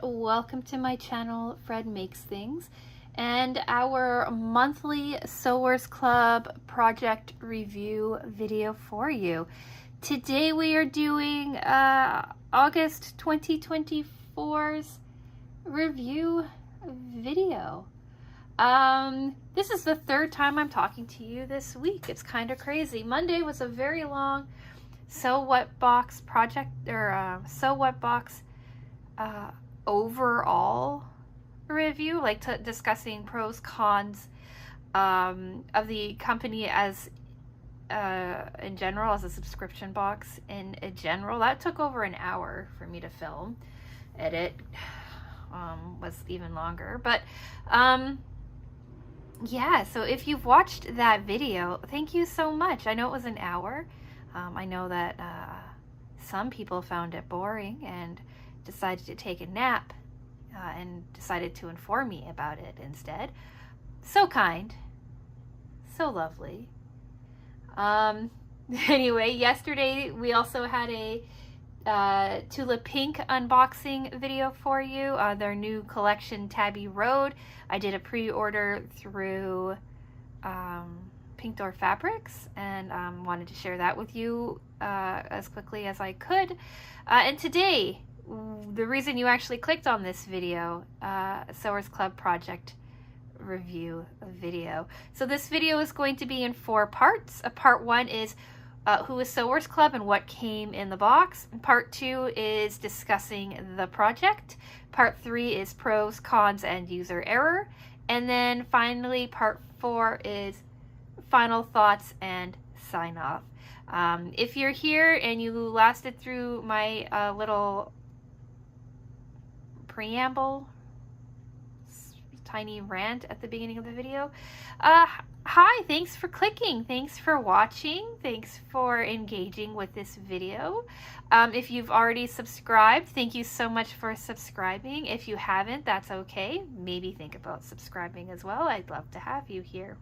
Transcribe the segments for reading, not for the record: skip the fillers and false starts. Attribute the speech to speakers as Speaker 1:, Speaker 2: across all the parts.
Speaker 1: welcome to my channel, Fred Makes Things, and our monthly Sewers Club project review video for you. Today we are doing August 2024's review video. This is the third time I'm talking to you this week. It's kind of crazy. Monday was a very long Sew Wet Box project, or Sew Wet Box overall review, like discussing pros, cons of the company as in general, as a subscription box in general. That took over an hour for me to film. Edit was even longer, but yeah, so if you've watched that video, thank you so much. I know it was an hour. I know that some people found it boring and decided to take a nap and decided to inform me about it instead. So kind, so lovely. Anyway, yesterday we also had a Tula Pink unboxing video for you, their new collection Tabby Road. I did a pre-order through Pink Door Fabrics and wanted to share that with you as quickly as I could. And today, the reason you actually clicked on this video, Sewers Club project review video. So this video is going to be in 4 parts. Part 1 is who is Sewers Club and what came in the box. Part 2 is discussing the project. Part 3 is pros, cons, and user error. And then finally, part 4 is final thoughts and sign off. If you're here and you lasted through my little preamble, tiny rant at the beginning of the video, hi, thanks for clicking, thanks for watching, thanks for engaging with this video. If you've already subscribed, thank you so much for subscribing. If you haven't, that's okay. Maybe think about subscribing as well. I'd love to have you here.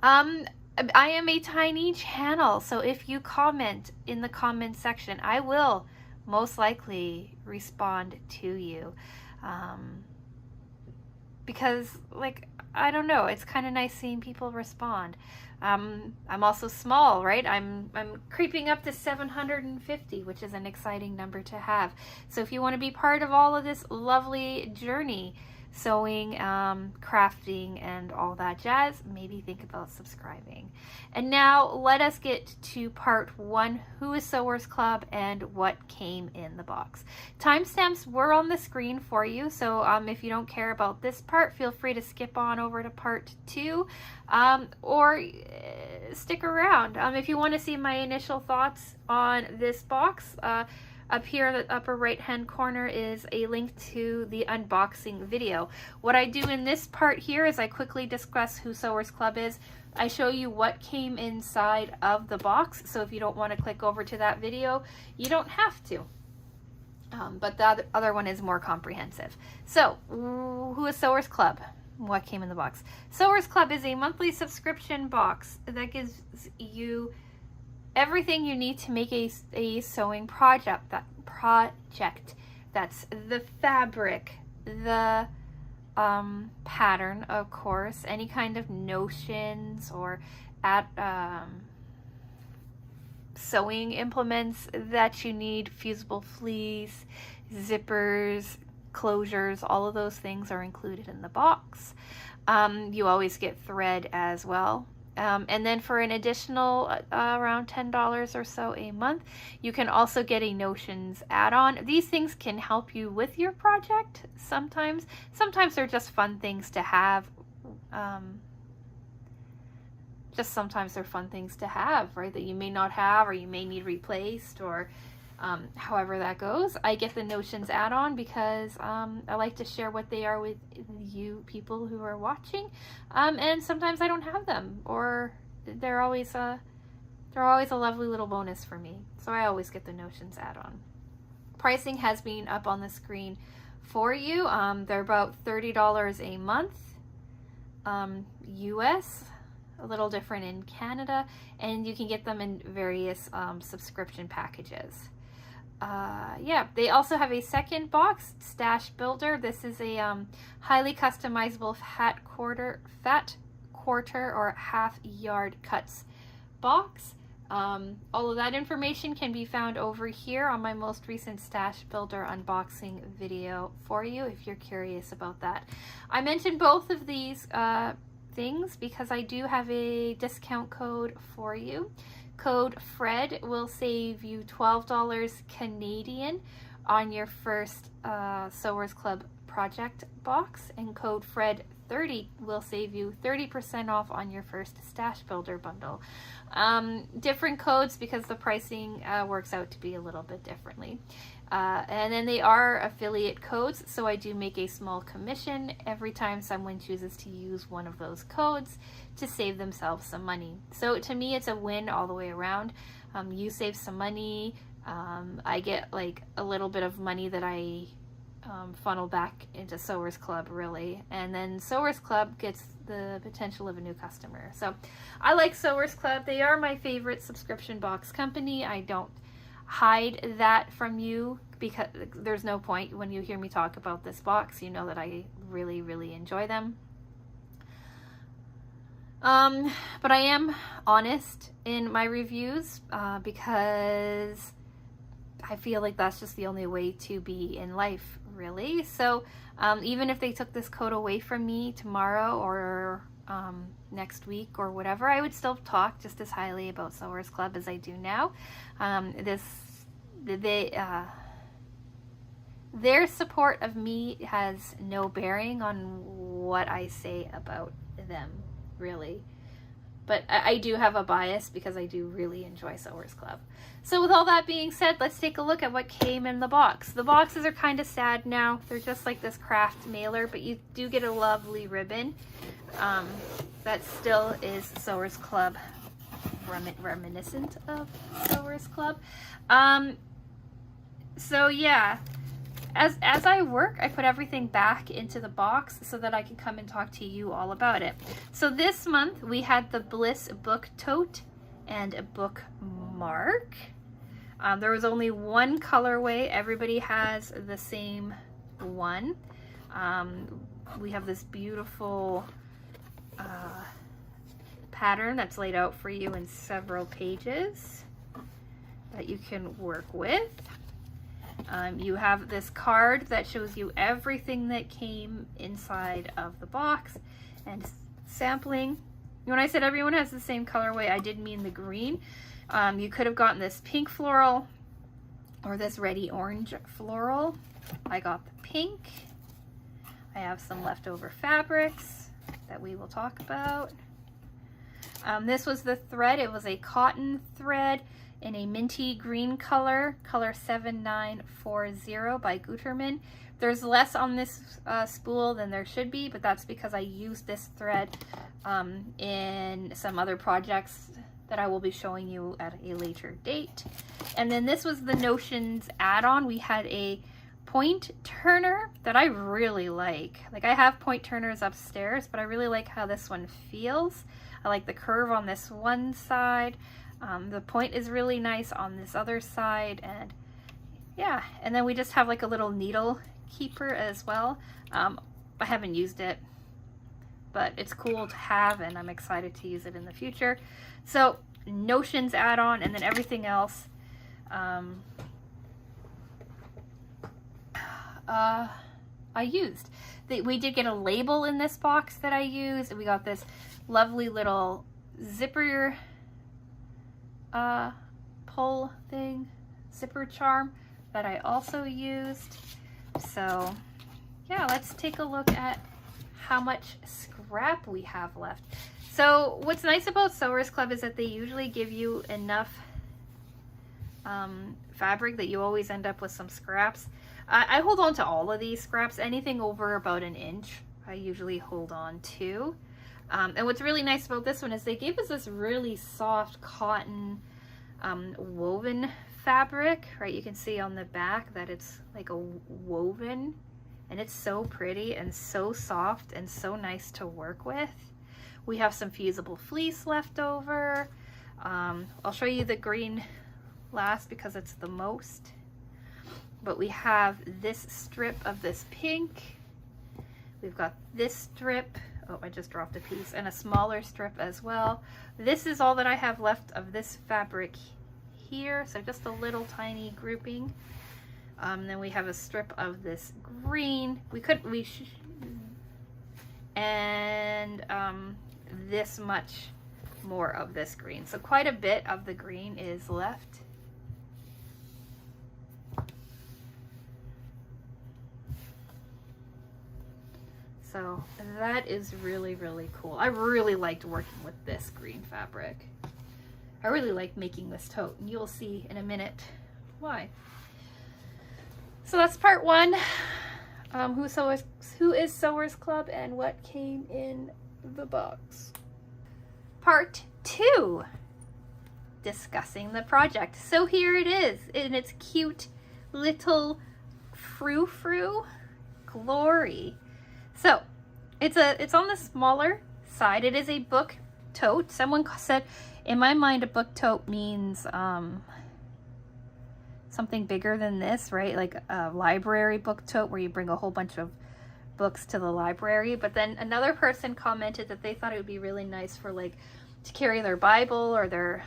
Speaker 1: I am a tiny channel, so if you comment in the comment section, I will most likely respond to you. Because, like, I don't know, it's kind of nice seeing people respond. I'm also small, right? I'm creeping up to 750, which is an exciting number to have. So if you want to be part of all of this lovely journey, sewing, crafting, and all that jazz, maybe think about subscribing. And now let us get to part 1, who is Sewers Club and what came in the box. Timestamps were on the screen for you, so if you don't care about this part, feel free to skip on over to part 2, or stick around. If you want to see my initial thoughts on this box, up here in the upper right hand corner is a link to the unboxing video. What I do in this part here is I quickly discuss who Sewers Club is. I show you what came inside of the box, so if you don't want to click over to that video, you don't have to. But the other one is more comprehensive. So, who is Sewers Club? What came in the box? Sewers Club is a monthly subscription box that gives you everything you need to make a sewing project. That's the fabric, the pattern, of course, any kind of notions or sewing implements that you need, Fusible Fleece, zippers, closures, all of those things are included in the box. You always get thread as well. And then for an additional around $10 or so a month, you can also get a Notions add-on. These things can help you with your project sometimes. Sometimes they're just fun things to have. Just sometimes they're fun things to have, right? That you may not have, or you may need replaced, or however that goes. I get the Notions add-on because I like to share what they are with you people who are watching, and sometimes I don't have them, or they're always a lovely little bonus for me. So I always get the Notions add-on. Pricing has been up on the screen for you. They're about $30 a month, US. A little different in Canada, and you can get them in various subscription packages. yeah, they also have a second box, Stash Builder. This is a highly customizable fat quarter or half yard cuts box. All of that information can be found over here on my most recent Stash Builder unboxing video for you if you're curious about that. I mentioned both of these things because I do have a discount code for you. Code FRED will save you $12 Canadian on your first Sewers Club project box, and code FRED30 will save you 30% off on your first Stash Builder bundle. Different codes because the pricing works out to be a little bit differently. And then they are affiliate codes, so I do make a small commission every time someone chooses to use one of those codes to save themselves some money. So to me, it's a win all the way around. You save some money, I get like a little bit of money that I funnel back into Sewers Club, really, and then Sewers Club gets the potential of a new customer. So I like Sewers Club. They are my favorite subscription box company. I don't hide that from you because there's no point. When you hear me talk about this box, you know that I really enjoy them. But I am honest in my reviews because I feel like that's just the only way to be in life, really. So even if they took this code away from me tomorrow or next week or whatever, I would still talk just as highly about Sewers Club as I do now. Their support of me has no bearing on what I say about them, really. But I do have a bias because I do really enjoy Sewers Club. So with all that being said, let's take a look at what came in the box. The boxes are kind of sad now. They're just like this craft mailer, but you do get a lovely ribbon that still is Sewers Club, reminiscent of Sewers Club. So yeah, as I work, I put everything back into the box so that I can come and talk to you all about it. So this month we had the Bliss book tote and a bookmark. There was only one colorway. Everybody has the same one. We have this beautiful pattern that's laid out for you in several pages that you can work with. You have this card that shows you everything that came inside of the box and sampling. When I said everyone has the same colorway, I did mean the green. You could have gotten this pink floral or this reddy orange floral. I got the pink. I have some leftover fabrics that we will talk about. This was the thread. It was a cotton thread in a minty green color 7940 by Gutermann. There's less on this spool than there should be, but that's because I used this thread in some other projects that I will be showing you at a later date. And then this was the Notions add-on. We had a point turner that I really like. Like, I have point turners upstairs, but I really like how this one feels. I like the curve on this one side. The point is really nice on this other side, and yeah, and then we just have like a little needle keeper as well. I haven't used it, but it's cool to have, and I'm excited to use it in the future. So Notions add-on, and then everything else I used. We did get a label in this box that I used, and we got this lovely little zipper pull thing, zipper charm that I also used. So yeah, let's take a look at how much scrap we have left. So what's nice about Sewers Club is that they usually give you enough fabric that you always end up with some scraps. I hold on to all of these scraps. Anything over about an inch I usually hold on to. And what's really nice about this one is they gave us this really soft cotton woven fabric, right? You can see on the back that it's like a woven, and it's so pretty and so soft and so nice to work with. We have some Fusible Fleece left over. I'll show you the green last because it's the most. but we have this strip of this pink. We've got this strip. Oh, I just dropped a piece, and a smaller strip as well. This is all that I have left of this fabric here, so just a little tiny grouping. Then we have a strip of this green. And this much more of this green. So quite a bit of the green is left. So that is really, really cool. I really liked working with this green fabric. I really liked making this tote, and you'll see in a minute why. So that's part one. Who is Sewers Club and what came in the box. Part two, discussing the project. So here it is in its cute little frou-frou glory. So it's on the smaller side. It is a book tote. Someone said, in my mind, a book tote means something bigger than this, right? Like a library book tote where you bring a whole bunch of books to the library. But then another person commented that they thought it would be really nice for like to carry their Bible or their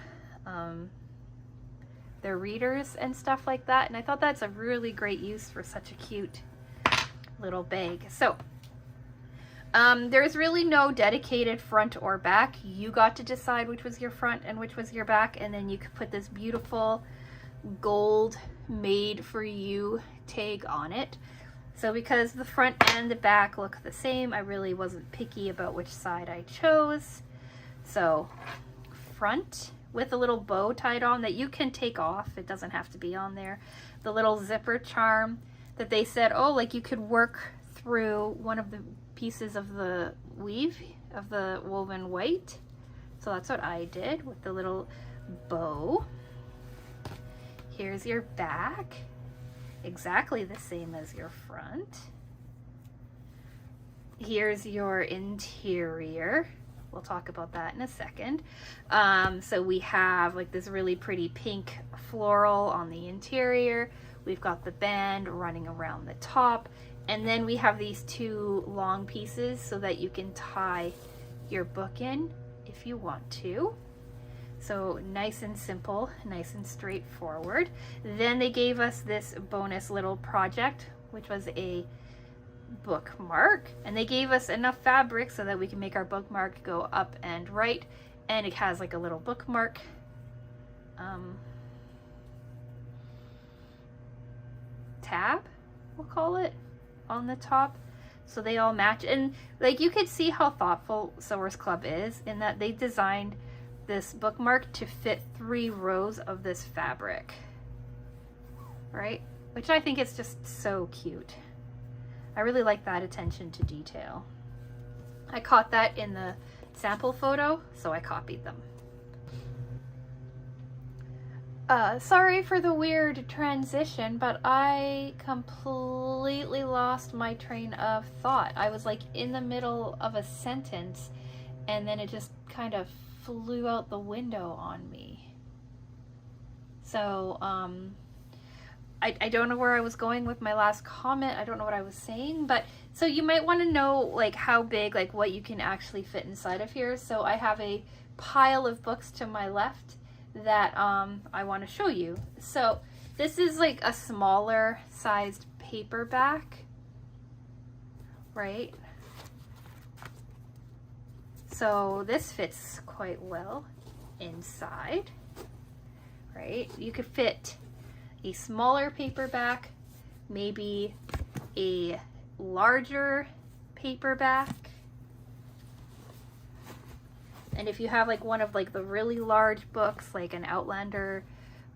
Speaker 1: readers and stuff like that. And I thought that's a really great use for such a cute little bag. So there's really no dedicated front or back. You got to decide which was your front and which was your back, and then you could put this beautiful gold made for you tag on it. So because the front and the back look the same, I really wasn't picky about which side I chose. So front with a little bow tied on that you can take off. It doesn't have to be on there. The little zipper charm that they said, oh, like you could work through one of the pieces of the weave of the woven white. So that's what I did with the little bow. Here's your back, exactly the same as your front. Here's your interior. We'll talk about that in a second. So we have like this really pretty pink floral on the interior. We've got the band running around the top. And then we have these two long pieces so that you can tie your book in if you want to. So nice and simple, nice and straightforward. Then they gave us this bonus little project, which was a bookmark. And they gave us enough fabric so that we can make our bookmark go up and right. And it has like a little bookmark tab, we'll call it, on the top, so they all match. And like you could see how thoughtful Sewers Club is in that they designed this bookmark to fit 3 rows of this fabric, right? Which I think is just so cute. I really like that attention to detail. I caught that in the sample photo, so I copied them. Sorry for the weird transition, but I completely lost my train of thought. I was like in the middle of a sentence and then it just kind of flew out the window on me. So I don't know where I was going with my last comment. I don't know what I was saying, but so you might want to know like how big, like what you can actually fit inside of here. So I have a pile of books to my left that I want to show you. So this is like a smaller sized paperback, right? So this fits quite well inside, right? You could fit a smaller paperback, maybe a larger paperback. And if you have like one of like the really large books, like an Outlander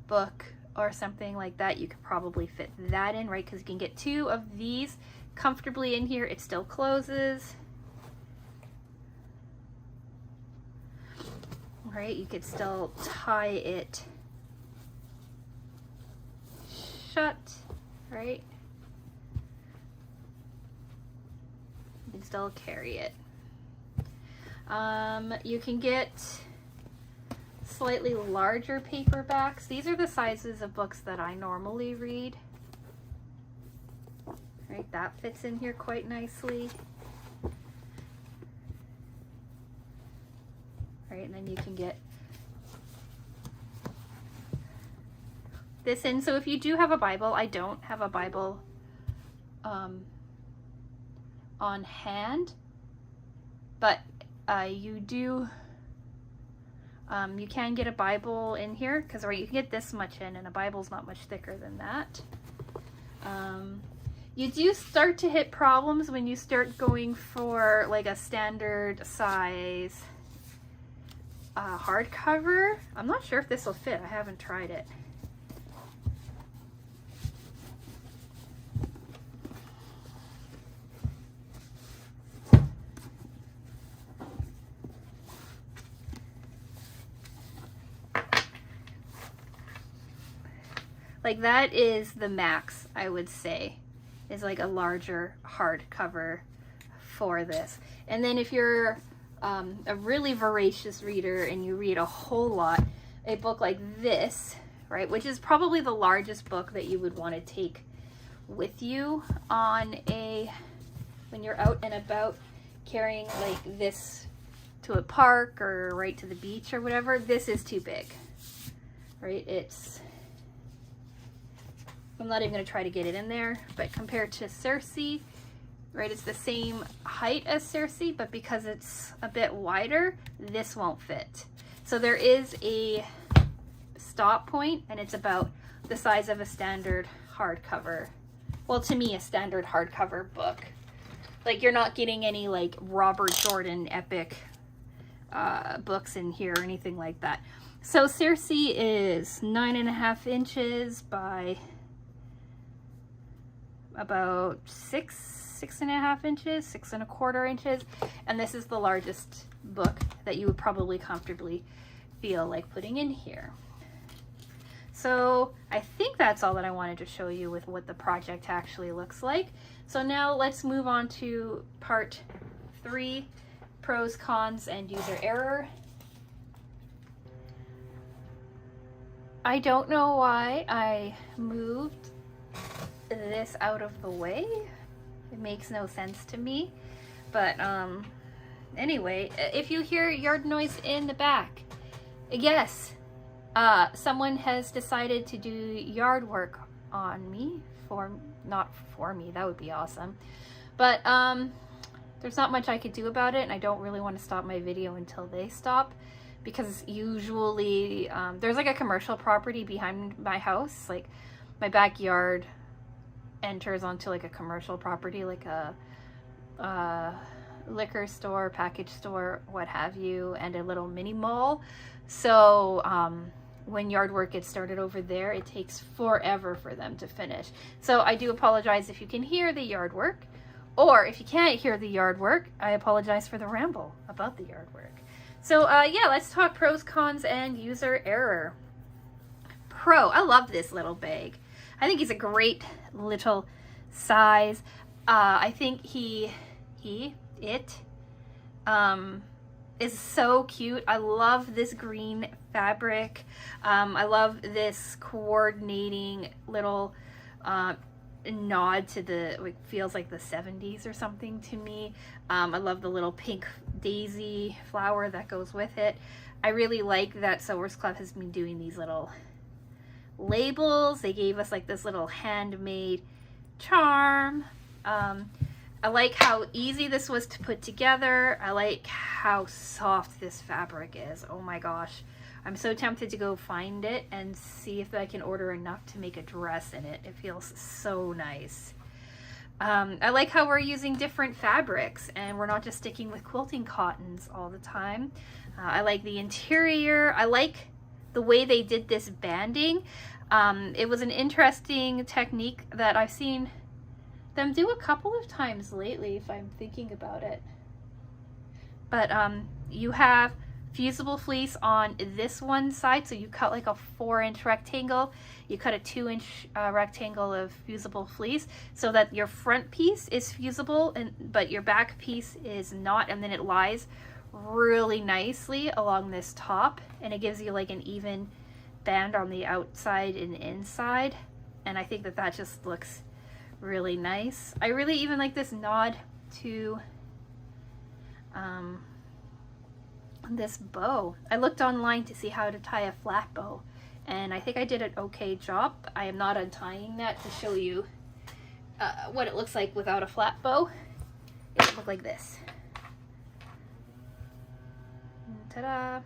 Speaker 1: book or something like that, you could probably fit that in, right? Because you can get 2 of these comfortably in here. It still closes. Right? You could still tie it shut, right? You can still carry it. You can get slightly larger paperbacks. These are the sizes of books that I normally read. right? That fits in here quite nicely. Right, and then you can get this in. So if you do have a Bible, I don't have a Bible on hand, but you do, you can get a Bible in here, because right, you can get this much in, and a Bible's not much thicker than that. You do start to hit problems when you start going for like a standard size hardcover. I'm not sure if this will fit. I haven't tried it. Like that is the max, I would say, is like a larger hardcover for this. And then if you're a really voracious reader and you read a whole lot, a book like this, right, which is probably the largest book that you would want to take with you on when you're out and about carrying like this to a park or right to the beach or whatever, this is too big, right? I'm not even going to try to get it in there, but compared to Circe, right, it's the same height as Circe, but because it's a bit wider, this won't fit. So there is a stop point, and it's about the size of a standard hardcover. Well, to me, a standard hardcover book. Like, you're not getting any like Robert Jordan epic books in here or anything like that. So Circe is 9.5 inches by about 6.5 inches, 6.25 inches, and this is the largest book that you would probably comfortably feel like putting in here. So I think that's all that I wanted to show you with what the project actually looks like. So now let's move on to part 3, pros, cons, and user error. I don't know why I moved this out of the way. It makes no sense to me, but anyway, if you hear yard noise in the back, yes, someone has decided to do yard work on me, not for me, that would be awesome, but there's not much I could do about it, and I don't really want to stop my video until they stop, because usually there's like a commercial property behind my house. Like, my backyard enters onto like a commercial property, like a liquor store, package store, what have you, and a little mini mall. So when yard work gets started over there, it takes forever for them to finish. So I do apologize if you can hear the yard work, or if you can't hear the yard work, I apologize for the ramble about the yard work. So yeah, let's talk pros, cons, and user error. Pro, I love this little bag. I think he's a great little size. I think it is so cute. I love this green fabric. I love this coordinating little nod to the, it feels like the 70s or something to me. I love the little pink daisy flower that goes with it. I really like that Sewers Club has been doing these little labels. They gave us like this little handmade charm. I like how easy this was to put together. I like how soft this fabric is. Oh my gosh, I'm so tempted to go find it and see if I can order enough to make a dress in it. It feels so nice. I like how we're using different fabrics and we're not just sticking with quilting cottons all the time. I like the interior. I like the way they did this banding. It was an interesting technique that I've seen them do a couple of times lately, if I'm thinking about it. But you have Fusible Fleece on this one side, so you cut like a 4-inch rectangle, you cut a 2-inch rectangle of Fusible Fleece, so that your front piece is fusible but your back piece is not, and then it lies really nicely along this top, and it gives you like an even band on the outside and inside, and I think that just looks really nice. I really even like this nod to this bow. I looked online to see how to tie a flat bow, and I think I did an okay job. I am not untying that to show you what it looks like without a flat bow. It would look like this. Ta-da!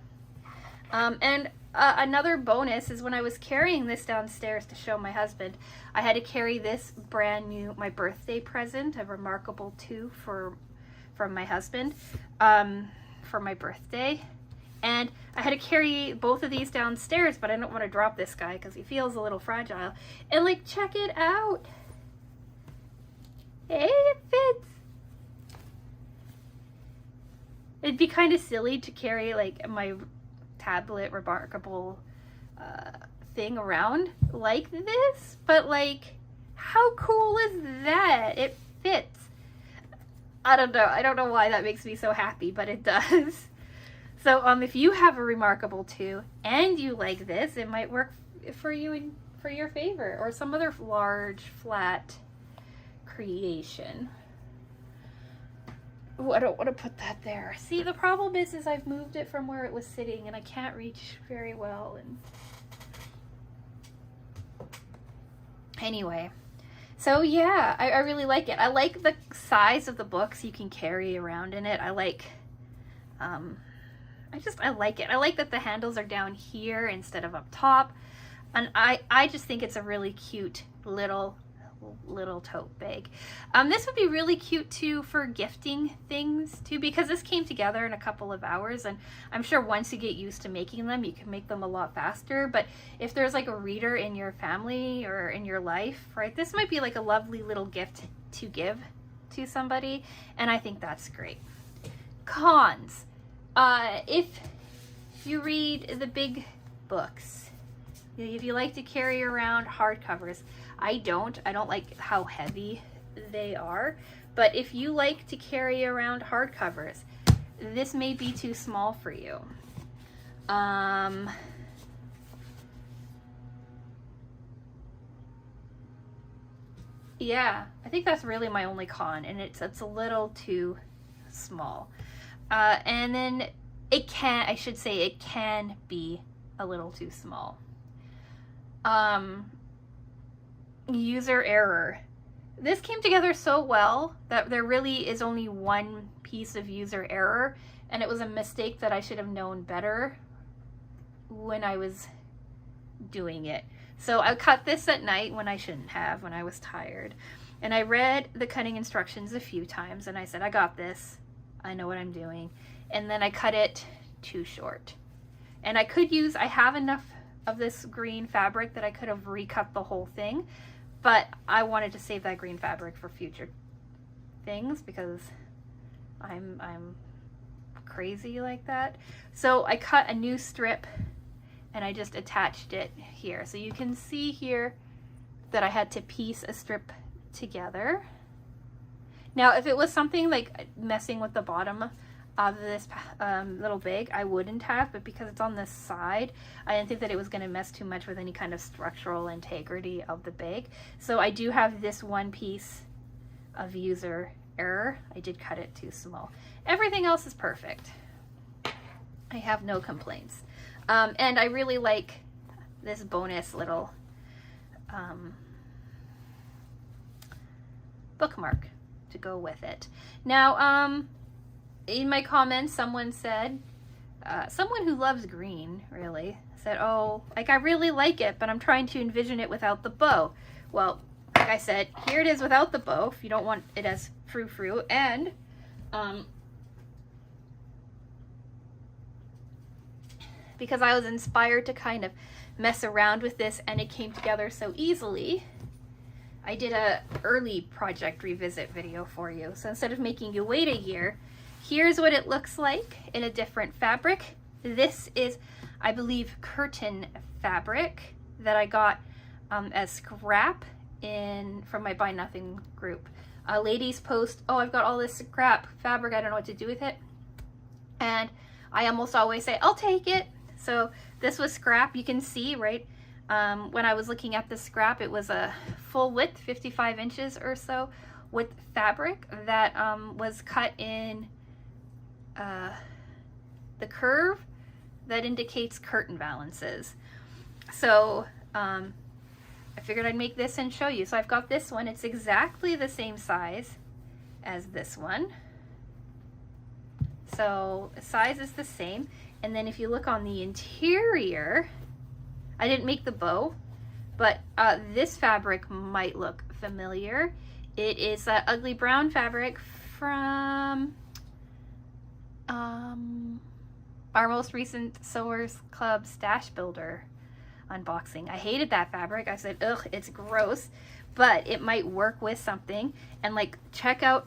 Speaker 1: Another bonus is when I was carrying this downstairs to show my husband, I had to carry this brand new, my birthday present, a Remarkable 2 from my husband, for my birthday. And I had to carry both of these downstairs, but I don't want to drop this guy because he feels a little fragile. And like, check it out. Hey, it fits. It'd be kind of silly to carry like my tablet Remarkable thing around like this, but like, how cool is that? It fits. I don't know. I don't know why that makes me so happy, but it does. So if you have a Remarkable 2 and you like this, it might work for you and for your favorite, or some other large flat creation. Oh, I don't want to put that there. See, the problem is I've moved it from where it was sitting and I can't reach very well. And anyway, so yeah, I really like it. I like the size of the books you can carry around in it. I like, I like it. I like that the handles are down here instead of up top. And I just think it's a really cute little tote bag. This would be really cute too for gifting things too, because this came together in a couple of hours, and I'm sure once you get used to making them, you can make them a lot faster. But if there's like a reader in your family or in your life, right, this might be like a lovely little gift to give to somebody, and I think that's great. Cons. If you read the big books, if you like to carry around hardcovers, I don't like how heavy they are, but if you like to carry around hardcovers, this may be too small for you. Yeah, I think that's really my only con, and it's a little too small. And then it can be a little too small. User error. This came together so well that there really is only one piece of user error, and it was a mistake that I should have known better when I was doing it. So I cut this at night when I shouldn't have, when I was tired. And I read the cutting instructions a few times, and I said, I got this. I know what I'm doing. And then I cut it too short. And I have enough of this green fabric that I could have recut the whole thing, but I wanted to save that green fabric for future things because I'm crazy like that. So I cut a new strip and I just attached it here. So you can see here that I had to piece a strip together. Now, if it was something like messing with the bottom of this little bag, I wouldn't have, but because it's on this side, I didn't think that it was going to mess too much with any kind of structural integrity of the bag. So I do have this one piece of user error. I did cut it too small. Everything else is perfect. I have no complaints. And I really like this bonus little bookmark to go with it. Now, in my comments, someone said, someone who loves green, really, said, oh, like, I really like it, but I'm trying to envision it without the bow. Well, like I said, here it is without the bow, if you don't want it as frou-frou, and because I was inspired to kind of mess around with this, and it came together so easily, I did a early project revisit video for you. So instead of making you wait a year, here's what it looks like in a different fabric. This is, I believe, curtain fabric that I got as scrap from my Buy Nothing group. Ladies post, oh, I've got all this scrap fabric, I don't know what to do with it. And I almost always say, I'll take it. So this was scrap, you can see, right? When I was looking at the scrap, it was a full width, 55 inches or so, with fabric that was cut in the curve that indicates curtain valances. So I figured I'd make this and show you. So I've got this one. It's exactly the same size as this one. So the size is the same. And then if you look on the interior, I didn't make the bow, but this fabric might look familiar. It is that ugly brown fabric from our most recent Sewers Club Stash Builder unboxing. I hated that fabric. I said, ugh, it's gross, but it might work with something. And like, check out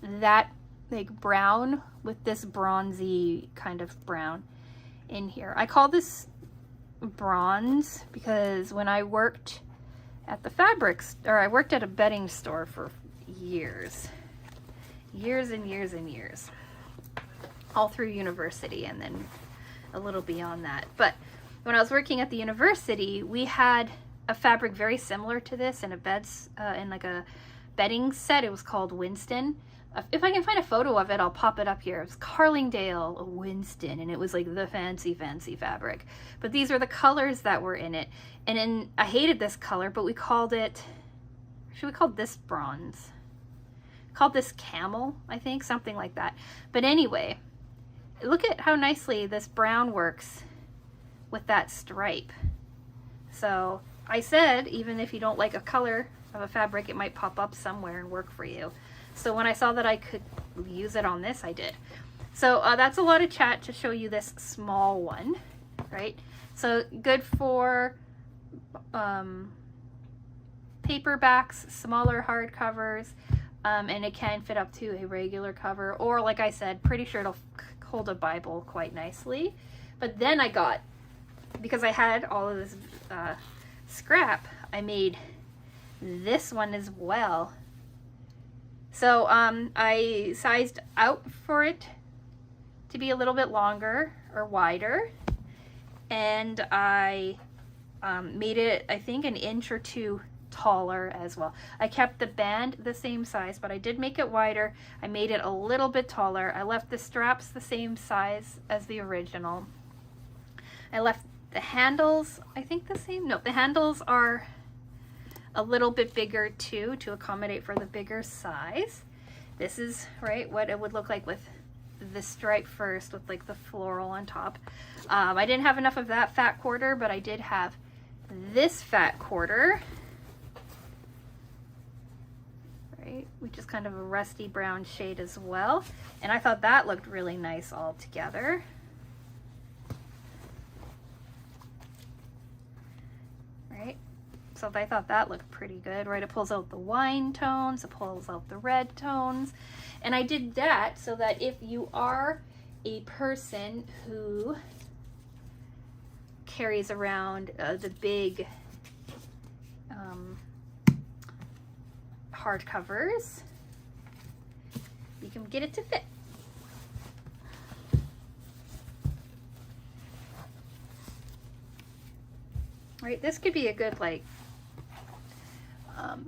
Speaker 1: that like brown with this bronzy kind of brown in here. I call this bronze because when I worked at the fabrics, or I worked at a bedding store for years and years, all through university and then a little beyond that. But when I was working at the university, we had a fabric very similar to this in a in like a bedding set. It was called Winston. If I can find a photo of it, I'll pop it up here. It was Carlingdale Winston, and it was like the fancy fabric. But these are the colors that were in it. And then I hated this color, but we called it, actually we called this bronze. Called this camel, I think, something like that. But anyway, look at how nicely this brown works with that stripe. So I said, even if you don't like a color of a fabric, it might pop up somewhere and work for you. So when I saw that I could use it on this, I did. So that's a lot of chat to show you this small one, right? So good for paperbacks, smaller hardcovers, and it can fit up to a regular cover, or like I said, pretty sure it'll hold a Bible quite nicely. But then I got, because I had all of this scrap, I made this one as well. So I sized out for it to be a little bit longer or wider, and I made it, I think, an inch or two taller as well. I kept the band the same size, but I did make it wider. I made it a little bit taller. I left the straps the same size as the original. I left the handles, I think, the same. No, the handles are a little bit bigger too, to accommodate for the bigger size. This is right what it would look like with the stripe first, with like the floral on top. I didn't have enough of that fat quarter, but I did have this fat quarter, right, which is kind of a rusty brown shade as well, and I thought that looked really nice all together. Right, so I thought that looked pretty good, right? It pulls out the wine tones, it pulls out the red tones. And I did that so that if you are a person who carries around the big hardcovers, you can get it to fit. Right, this could be a good like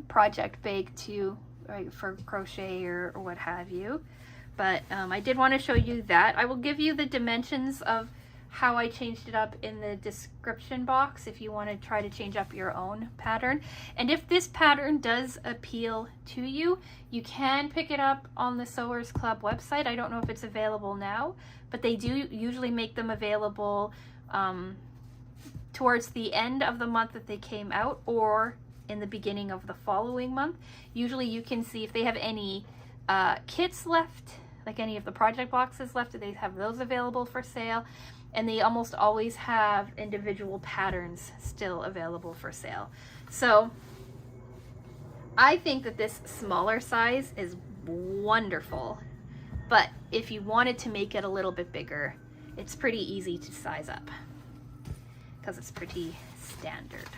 Speaker 1: project bag too, right, for crochet or what have you. But I did want to show you that. I will give you the dimensions of how I changed it up in the description box if you want to try to change up your own pattern. And if this pattern does appeal to you, you can pick it up on the Sewers Club website. I don't know if it's available now, but they do usually make them available towards the end of the month that they came out, or in the beginning of the following month. Usually you can see if they have any kits left, like any of the project boxes left, they have those available for sale. And they almost always have individual patterns still available for sale. So I think that this smaller size is wonderful, but if you wanted to make it a little bit bigger, it's pretty easy to size up because it's pretty standard.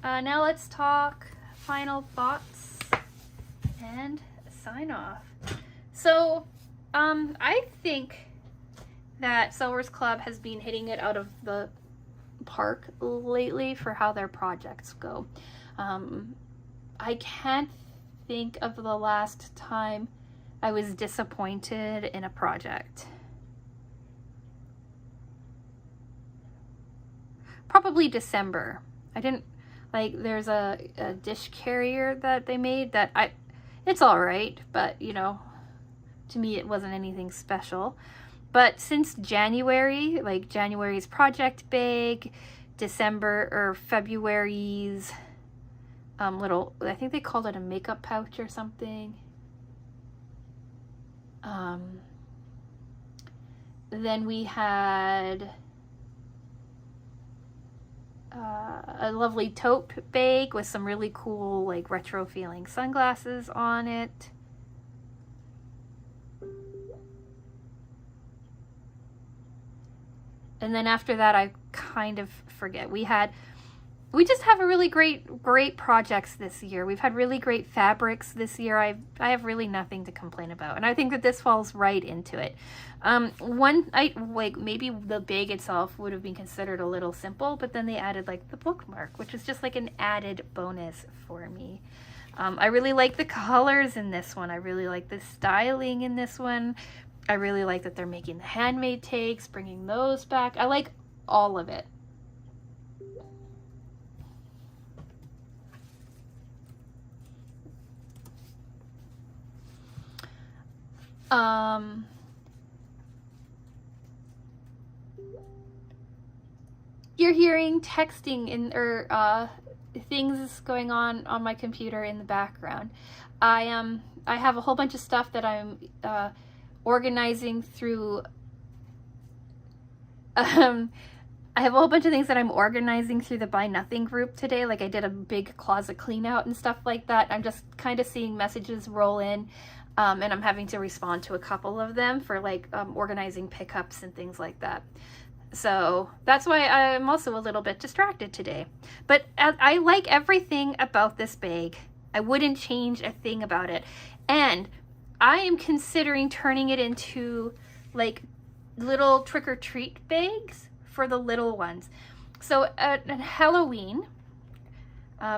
Speaker 1: Now let's talk final thoughts and sign off. So I think that Sewers Club has been hitting it out of the park lately for how their projects go. I can't think of the last time I was disappointed in a project. Probably December. I didn't like, there's a dish carrier that they made that it's all right, but you know, to me it wasn't anything special. But since January, like January's project bag, December or February's little, I think they called it a makeup pouch or something. Then we had a lovely tote bag with some really cool, like, retro feeling sunglasses on it. And then after that, I kind of forget. We just have a really great projects this year. We've had really great fabrics this year. I have really nothing to complain about. And I think that this falls right into it. Like maybe the bag itself would have been considered a little simple, but then they added like the bookmark, which is just like an added bonus for me. I really like the colors in this one. I really like the styling in this one. I really like that they're making the handmade tags, bringing those back. I like all of it. You're hearing texting or things going on my computer in the background. I have a whole bunch of stuff that I'm organizing through. I have a whole bunch of things that I'm organizing through the Buy Nothing group today. Like I did a big closet clean out and stuff like that. I'm just kind of seeing messages roll in, and I'm having to respond to a couple of them for like organizing pickups and things like that. So that's why I'm also a little bit distracted today. But I like everything about this bag. I wouldn't change a thing about it. And I am considering turning it into like little trick-or-treat bags for the little ones. So at Halloween,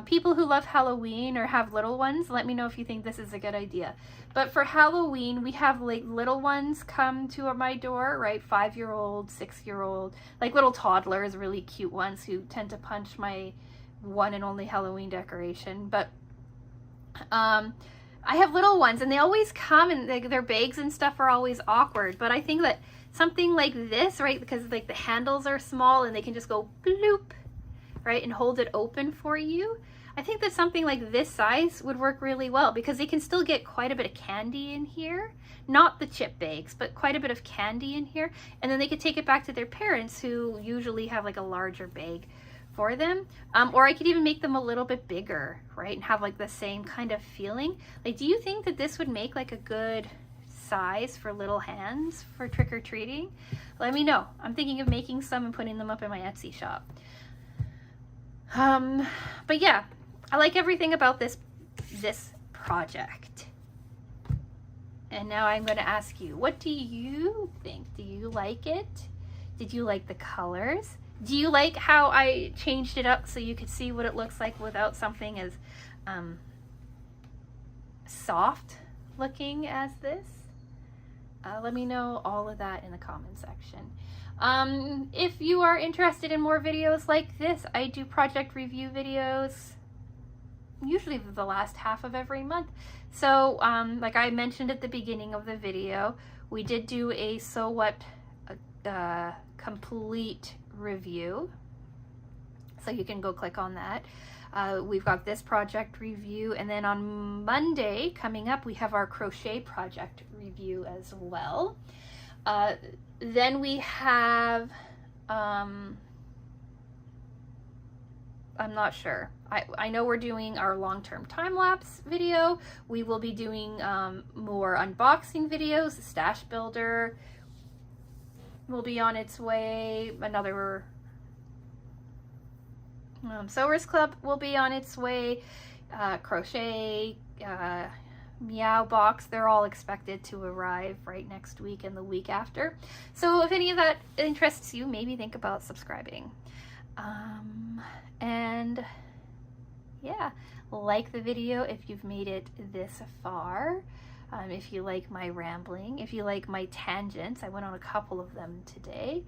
Speaker 1: people who love Halloween or have little ones, let me know if you think this is a good idea. But for Halloween, we have like little ones come to my door, right? 5-year-old, 6-year-old, like little toddlers, really cute ones who tend to punch my one and only Halloween decoration. But I have little ones and they always come and their bags and stuff are always awkward. But I think that something like this, right? Because like the handles are small and they can just go bloop, right? And hold it open for you. I think that something like this size would work really well because they can still get quite a bit of candy in here. Not the chip bags, but quite a bit of candy in here. And then they could take it back to their parents who usually have like a larger bag for them. Or I could even make them a little bit bigger, right? And have like the same kind of feeling. Like, do you think that this would make like a good size for little hands for trick-or-treating? Let me know. I'm thinking of making some and putting them up in my Etsy shop. But yeah, I like everything about this project. And now I'm going to ask you, what do you think? Do you like it? Did you like the colors? Do you like how I changed it up so you could see what it looks like without something as soft looking as this? Let me know all of that in the comment section. If you are interested in more videos like this, I do project review videos usually the last half of every month. So like I mentioned at the beginning of the video, we did do a So What complete review, so you can go click on that. We've got this project review, and then on Monday coming up we have our crochet project review as well. Then we have I'm not sure. I know we're doing our long-term time-lapse video. We will be doing more unboxing videos. The Stash Builder will be on its way. Another Sewers Club will be on its way. Crochet Meow box, they're all expected to arrive right next week and the week after. So if any of that interests you, maybe think about subscribing. And yeah, like the video if you've made it this far. If you like my rambling, if you like my tangents, I went on a couple of them today.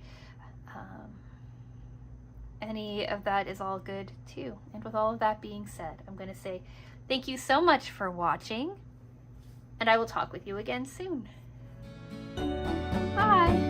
Speaker 1: Any of that is all good too. And with all of that being said, I'm going to say thank you so much for watching, and I will talk with you again soon. Bye!